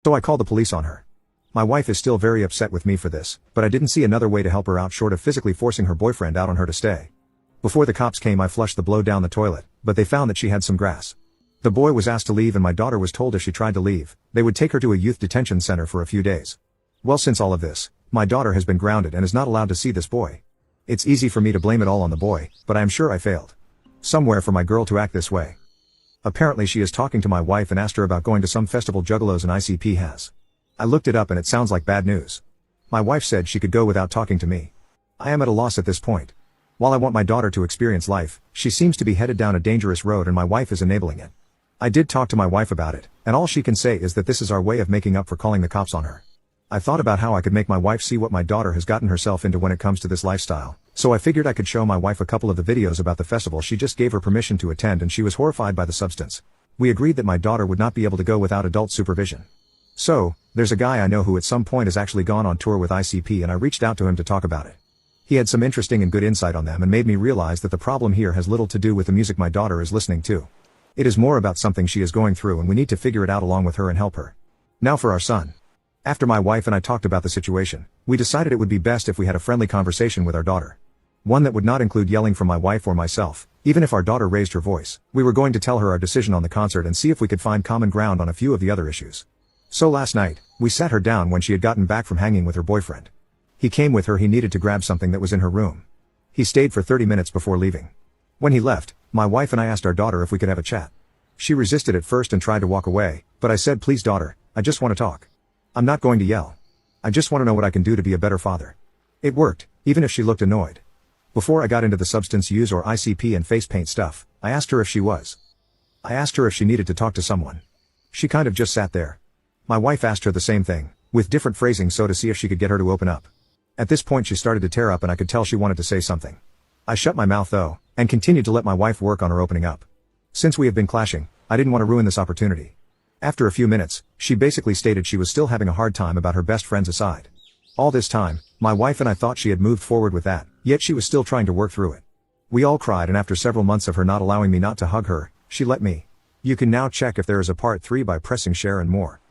So I called the police on her. My wife is still very upset with me for this, but I didn't see another way to help her out short of physically forcing her boyfriend out on her to stay. Before the cops came I flushed the blow down the toilet, but they found that she had some grass. The boy was asked to leave and my daughter was told if she tried to leave, they would take her to a youth detention center for a few days. Well, since all of this, my daughter has been grounded and is not allowed to see this boy. It's easy for me to blame it all on the boy, but I am sure I failed somewhere for my girl to act this way. Apparently she is talking to my wife and asked her about going to some festival Juggalos and ICP has. I looked it up and it sounds like bad news. My wife said she could go without talking to me. I am at a loss at this point. While I want my daughter to experience life, she seems to be headed down a dangerous road and my wife is enabling it. I did talk to my wife about it, and all she can say is that this is our way of making up for calling the cops on her. I thought about how I could make my wife see what my daughter has gotten herself into when it comes to this lifestyle, so I figured I could show my wife a couple of the videos about the festival she just gave her permission to attend and she was horrified by the substance. We agreed that my daughter would not be able to go without adult supervision. So, there's a guy I know who at some point has actually gone on tour with ICP and I reached out to him to talk about it. He had some interesting and good insight on them and made me realize that the problem here has little to do with the music my daughter is listening to. It is more about something she is going through and we need to figure it out along with her and help her. Now for our son. After my wife and I talked about the situation, we decided it would be best if we had a friendly conversation with our daughter. One that would not include yelling from my wife or myself, even if our daughter raised her voice. We were going to tell her our decision on the concert and see if we could find common ground on a few of the other issues. So last night, we sat her down when she had gotten back from hanging with her boyfriend. He came with her. He needed to grab something that was in her room. He stayed for 30 minutes before leaving. When he left, my wife and I asked our daughter if we could have a chat. She resisted at first and tried to walk away, but I said, "Please daughter, I just want to talk. I'm not going to yell. I just want to know what I can do to be a better father." It worked, even if she looked annoyed. Before I got into the substance use or ICP and face paint stuff, I asked her if she needed to talk to someone. She kind of just sat there. My wife asked her the same thing, with different phrasing so to see if she could get her to open up. At this point she started to tear up and I could tell she wanted to say something. I shut my mouth though, and continued to let my wife work on her opening up. Since we have been clashing, I didn't want to ruin this opportunity. After a few minutes, she basically stated she was still having a hard time about her best friend's aside. All this time, my wife and I thought she had moved forward with that, yet she was still trying to work through it. We all cried and after several months of her not allowing me not to hug her, she let me. You can now check if there is a part 3 by pressing share and more.